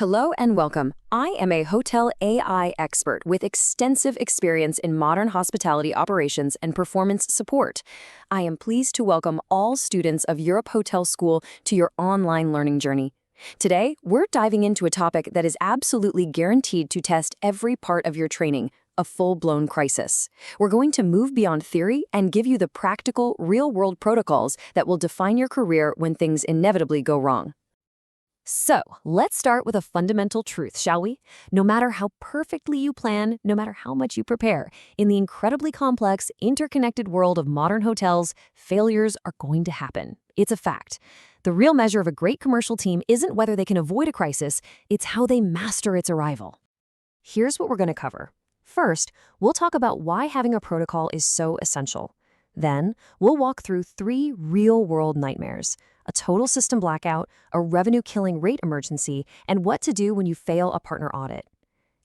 Hello and welcome. I am a hotel AI expert with extensive experience in modern hospitality operations and performance support. I am pleased to welcome all students of Europe Hotel School to your online learning journey. Today, we're diving into a topic that is absolutely guaranteed to test every part of your training, a full-blown crisis. We're going to move beyond theory and give you the practical, real-world protocols that will define your career when things inevitably go wrong. So, let's start with a fundamental truth, shall we? No matter how perfectly you plan, no matter how much you prepare, in the incredibly complex, interconnected world of modern hotels, failures are going to happen. It's a fact. The real measure of a great commercial team isn't whether they can avoid a crisis, it's how they master its arrival. Here's what we're going to cover. First, we'll talk about why having a protocol is so essential. Then, we'll walk through 3 real-world nightmares: a total system blackout, a revenue-killing rate emergency, and what to do when you fail a partner audit.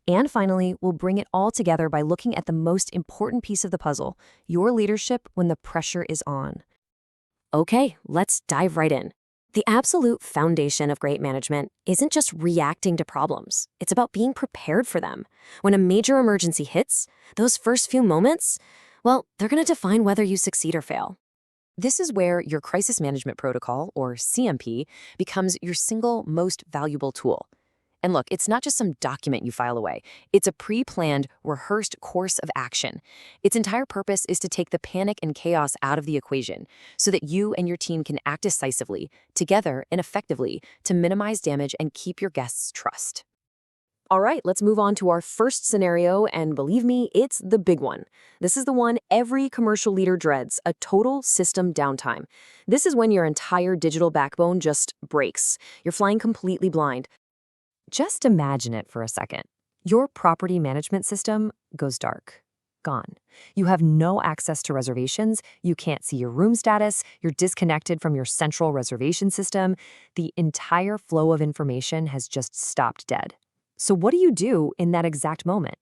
And finally, we'll bring it all together by looking at the most important piece of the puzzle: your leadership when the pressure is on. Okay, let's dive right in. The absolute foundation of great management isn't just reacting to problems. It's about being prepared for them. When a major emergency hits, those first few moments, well, they're going to define whether you succeed or fail. This is where your crisis management protocol, or CMP, becomes your single most valuable tool. And look, it's not just some document you file away. It's a pre-planned, rehearsed course of action. Its entire purpose is to take the panic and chaos out of the equation so that you and your team can act decisively, together and effectively, to minimize damage and keep your guests' trust. All right, let's move on to our first scenario, and believe me, it's the big one. This is the one every commercial leader dreads: a total system downtime. This is when your entire digital backbone just breaks. You're flying completely blind. Just imagine it for a second. Your property management system goes dark. Gone. You have no access to reservations, you can't see your room status, you're disconnected from your central reservation system. The entire flow of information has just stopped dead. So what do you do in that exact moment?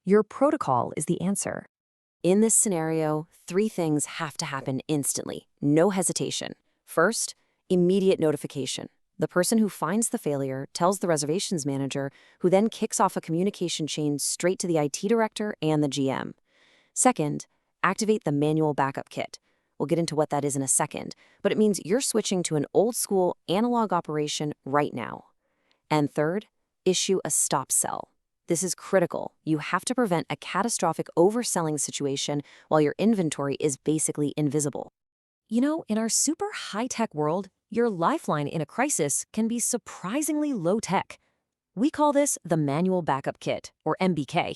Your protocol is the answer. In this scenario, 3 things have to happen instantly, no hesitation. First, immediate notification. The person who finds the failure tells the reservations manager, who then kicks off a communication chain straight to the IT director and the GM. Second, activate the manual backup kit. We'll get into what that is in a second, but it means you're switching to an old-school analog operation right now. And third, issue a stop sell. This is critical. You have to prevent a catastrophic overselling situation while your inventory is basically invisible. You know, in our super high-tech world, your lifeline in a crisis can be surprisingly low-tech. We call this the Manual Backup Kit, or MBK.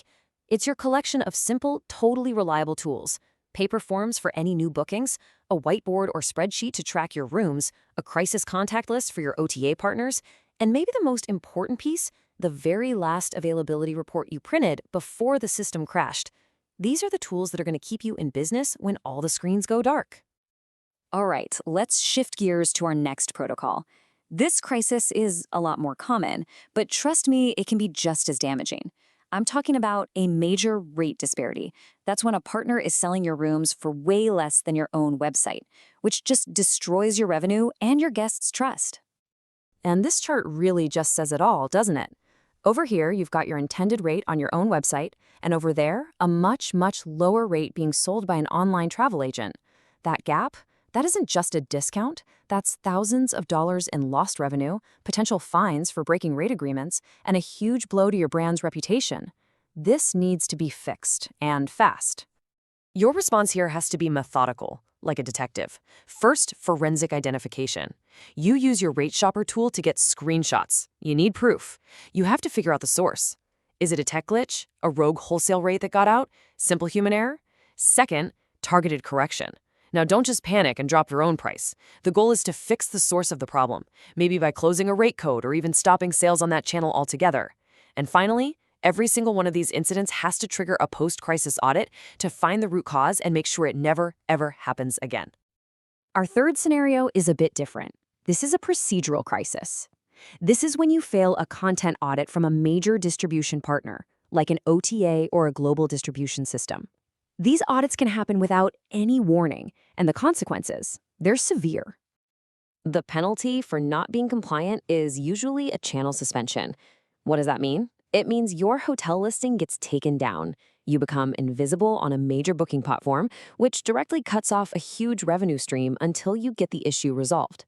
It's your collection of simple, totally reliable tools: paper forms for any new bookings, a whiteboard or spreadsheet to track your rooms, a crisis contact list for your OTA partners, and maybe the most important piece, the very last availability report you printed before the system crashed. These are the tools that are going to keep you in business when all the screens go dark. All right, let's shift gears to our next protocol. This crisis is a lot more common, but trust me, it can be just as damaging. I'm talking about a major rate disparity. That's when a partner is selling your rooms for way less than your own website, which just destroys your revenue and your guests' trust. And this chart really just says it all, doesn't it? Over here, you've got your intended rate on your own website, and over there, a much, much lower rate being sold by an online travel agent. That gap, that isn't just a discount, that's thousands of dollars in lost revenue, potential fines for breaking rate agreements, and a huge blow to your brand's reputation. This needs to be fixed, and fast. Your response here has to be methodical, like a detective. First, forensic identification. You use your Rate Shopper tool to get screenshots. You need proof. You have to figure out the source. Is it a tech glitch? A rogue wholesale rate that got out? Simple human error? Second, targeted correction. Now, don't just panic and drop your own price. The goal is to fix the source of the problem, maybe by closing a rate code or even stopping sales on that channel altogether. And finally, every single one of these incidents has to trigger a post-crisis audit to find the root cause and make sure it never, ever happens again. Our third scenario is a bit different. This is a procedural crisis. This is when you fail a content audit from a major distribution partner, like an OTA or a global distribution system. These audits can happen without any warning, and the consequences, they're severe. The penalty for not being compliant is usually a channel suspension. What does that mean? It means your hotel listing gets taken down. You become invisible on a major booking platform, which directly cuts off a huge revenue stream until you get the issue resolved.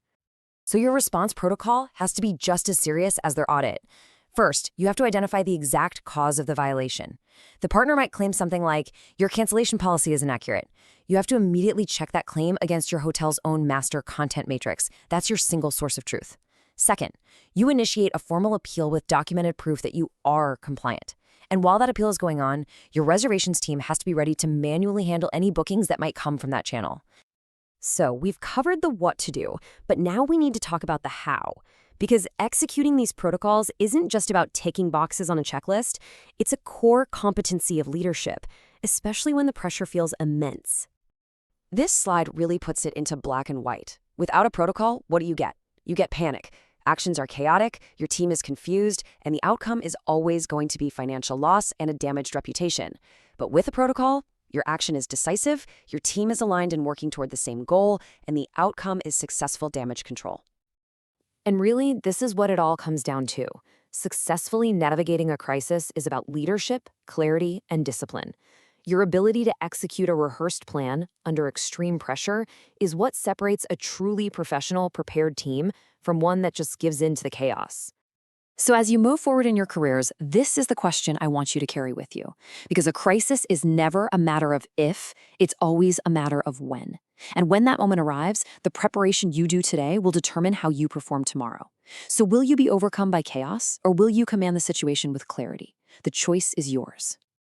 So your response protocol has to be just as serious as their audit. First, you have to identify the exact cause of the violation. The partner might claim something like, your cancellation policy is inaccurate. You have to immediately check that claim against your hotel's own master content matrix. That's your single source of truth. Second, you initiate a formal appeal with documented proof that you are compliant. And while that appeal is going on, your reservations team has to be ready to manually handle any bookings that might come from that channel. So we've covered the what to do, but now we need to talk about the how. Because executing these protocols isn't just about ticking boxes on a checklist, it's a core competency of leadership, especially when the pressure feels immense. This slide really puts it into black and white. Without a protocol, what do you get? You get panic. Actions are chaotic, your team is confused, and the outcome is always going to be financial loss and a damaged reputation. But with a protocol, your action is decisive, your team is aligned and working toward the same goal, and the outcome is successful damage control. And really, this is what it all comes down to. Successfully navigating a crisis is about leadership, clarity, and discipline. Your ability to execute a rehearsed plan under extreme pressure is what separates a truly professional, prepared team from one that just gives in to the chaos. So as you move forward in your careers, this is the question I want you to carry with you. Because a crisis is never a matter of if, it's always a matter of when. And when that moment arrives, the preparation you do today will determine how you perform tomorrow. So will you be overcome by chaos, or will you command the situation with clarity? The choice is yours.